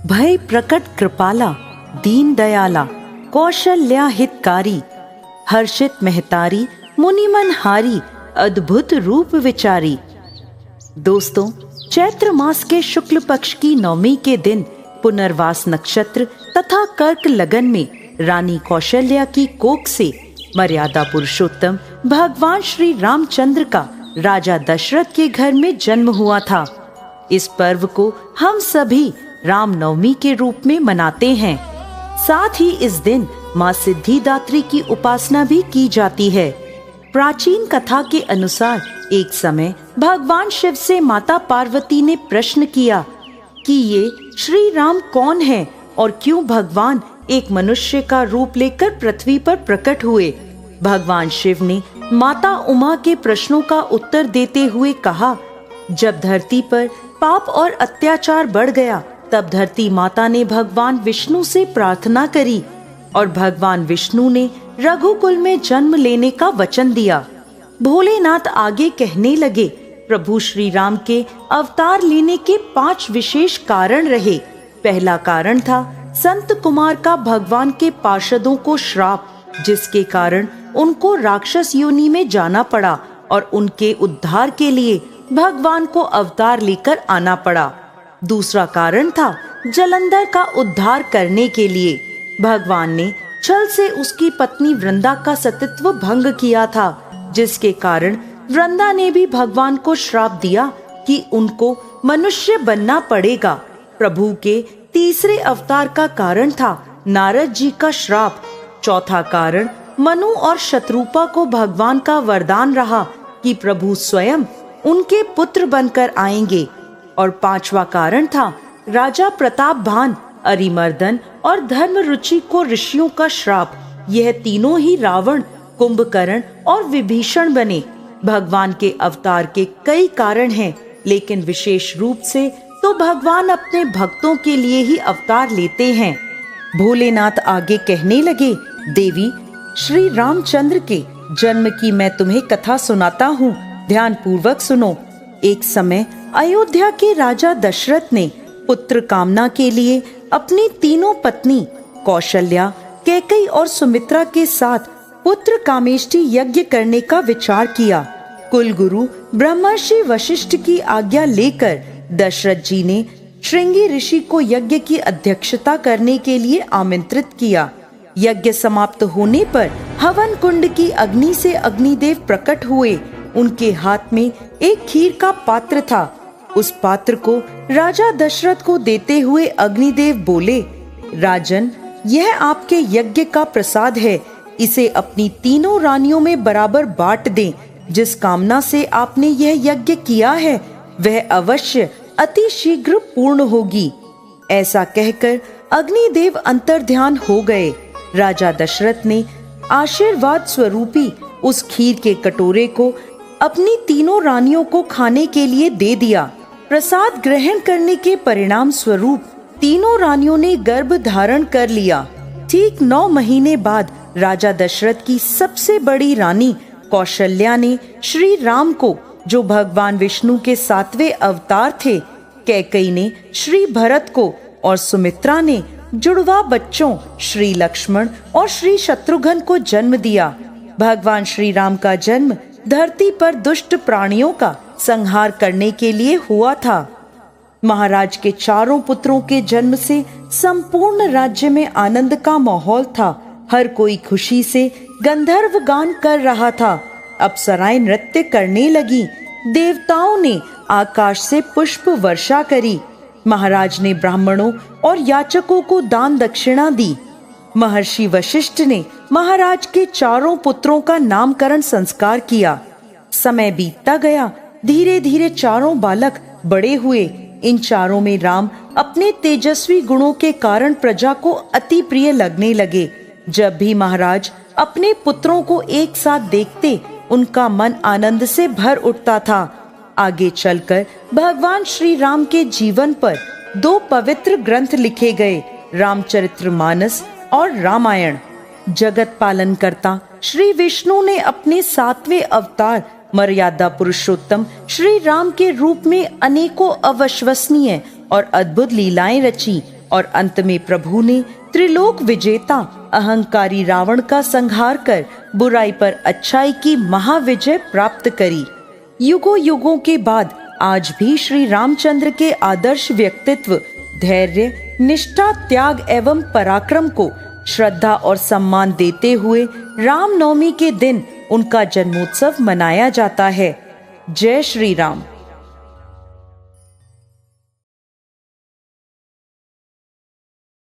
भय प्रकट कृपाला, दीन दयाला, कौशल्या हितकारी, हर्षित महतारी, मुनिमन हारी, अद्भुत रूप विचारी। दोस्तों, चैत्र मास के शुक्ल पक्ष की नवमी के दिन पुनर्वास नक्षत्र तथा कर्क लगन में रानी कौशल्या की कोख से मर्यादा पुरुषोत्तम भगवान श्री रामचंद्र का राजा दशरथ के घर में जन्म हुआ था। इस पर्व को हम सभी रामनवमी के रूप में मनाते हैं। साथ ही इस दिन माँ सिद्धिदात्री की उपासना भी की जाती है। प्राचीन कथा के अनुसार एक समय भगवान शिव से माता पार्वती ने प्रश्न किया कि ये श्री राम कौन है और क्यों भगवान एक मनुष्य का रूप लेकर पृथ्वी पर प्रकट हुए। भगवान शिव ने माता उमा के प्रश्नों का उत्तर देते हुए कहा, जब धरती पर पाप और अत्याचार बढ़ गया तब धरती माता ने भगवान विष्णु से प्रार्थना करी और भगवान विष्णु ने रघुकुल में जन्म लेने का वचन दिया। भोलेनाथ आगे कहने लगे, प्रभु श्री राम के अवतार लेने के 5 विशेष कारण रहे। पहला कारण था संत कुमार का भगवान के पार्षदों को श्राप, जिसके कारण उनको राक्षस योनि में जाना पड़ा और उनके उद्धार के लिए भगवान को अवतार लेकर आना पड़ा। दूसरा कारण था जलंधर का उद्धार करने के लिए भगवान ने छल से उसकी पत्नी वृंदा का सतीत्व भंग किया था, जिसके कारण वृंदा ने भी भगवान को श्राप दिया कि उनको मनुष्य बनना पड़ेगा। प्रभु के तीसरे अवतार का कारण था नारद जी का श्राप। चौथा कारण मनु और शत्रुपा को भगवान का वरदान रहा कि प्रभु स्वयं उनके पुत्र बनकर आएंगे। और 5वां कारण था राजा प्रताप भान, अरिमर्दन और धर्म रुचि को ऋषियों का श्राप। यह तीनों ही रावण, कुंभकर्ण और विभीषण बने। भगवान के अवतार के कई कारण हैं, लेकिन विशेष रूप से तो भगवान अपने भक्तों के लिए ही अवतार लेते हैं। भोलेनाथ आगे कहने लगे, देवी श्री रामचंद्र के जन्म की मैं तुम्हें कथा सुनाता हूँ, ध्यान पूर्वक सुनो। एक समय अयोध्या के राजा दशरथ ने पुत्र कामना के लिए अपनी तीनों पत्नी कौशल्या, कैकेयी और सुमित्रा के साथ पुत्र कामेष्टि यज्ञ करने का विचार किया। कुलगुरु ब्रह्मर्षि वशिष्ठ की आज्ञा लेकर दशरथ जी ने श्रृंगी ऋषि को यज्ञ की अध्यक्षता करने के लिए आमंत्रित किया। यज्ञ समाप्त होने पर हवन कुंड की अग्नि से अग्निदेव प्रकट हुए। उनके हाथ में एक खीर का पात्र था। उस पात्र को राजा दशरथ को देते हुए अग्निदेव बोले, राजन, यह आपके यज्ञ का प्रसाद है। इसे अपनी तीनों रानियों में बराबर बांट दें। जिस कामना से आपने यह यज्ञ किया है वह अवश्य अति शीघ्र पूर्ण होगी। ऐसा कहकर अग्निदेव अंतर्ध्यान हो गए। राजा दशरथ ने आशीर्वाद स्वरूपी उस खीर के कटोरे को अपनी तीनों रानियों को खाने के लिए दे दिया। प्रसाद ग्रहण करने के परिणाम स्वरूप तीनों रानियों ने गर्भ धारण कर लिया। ठीक 9 महीने बाद राजा दशरथ की सबसे बड़ी रानी कौशल्या ने श्री राम को, जो भगवान विष्णु के 7वें अवतार थे, कैकेयी ने श्री भरत को और सुमित्रा ने जुड़वा बच्चों श्री लक्ष्मण और श्री शत्रुघ्न को जन्म दिया। भगवान श्री राम का जन्म धरती पर दुष्ट प्राणियों का संहार करने के लिए हुआ था। महाराज के चारों पुत्रों के जन्म से संपूर्ण राज्य में आनंद का माहौल था। हर कोई खुशी से गंधर्व गान कर रहा था। अप्सराएं नृत्य करने लगी। देवताओं ने आकाश से पुष्प वर्षा करी। महाराज ने ब्राह्मणों और याचकों को दान दक्षिणा दी। महर्षि वशिष्ठ ने महाराज के चारों पुत्रों का नामकरण संस्कार किया। समय बीतता गया। धीरे धीरे चारों बालक बड़े हुए। इन चारों में राम अपने तेजस्वी गुणों के कारण प्रजा को अति प्रिय लगने लगे। जब भी महाराज अपने पुत्रों को एक साथ देखते, उनका मन आनंद से भर उठता था। आगे चलकर भगवान श्री राम के जीवन पर 2 पवित्र ग्रंथ लिखे गए, रामचरितमानस और रामायण। जगत पालन करता श्री विष्णु ने अपने 7वें अवतार मर्यादा पुरुषोत्तम श्री राम के रूप में अनेकों अविश्वसनीय और अद्भुत लीलाएं रची। और अंत में प्रभु ने त्रिलोक विजेता अहंकारी रावण का संहार कर बुराई पर अच्छाई की महाविजय प्राप्त करी। युगों युगों के बाद आज भी श्री रामचंद्र के आदर्श व्यक्तित्व, धैर्य, निष्ठा, त्याग एवं पराक्रम को श्रद्धा और सम्मान देते हुए रामनवमी के दिन उनका जन्मोत्सव मनाया जाता है। जय श्री राम।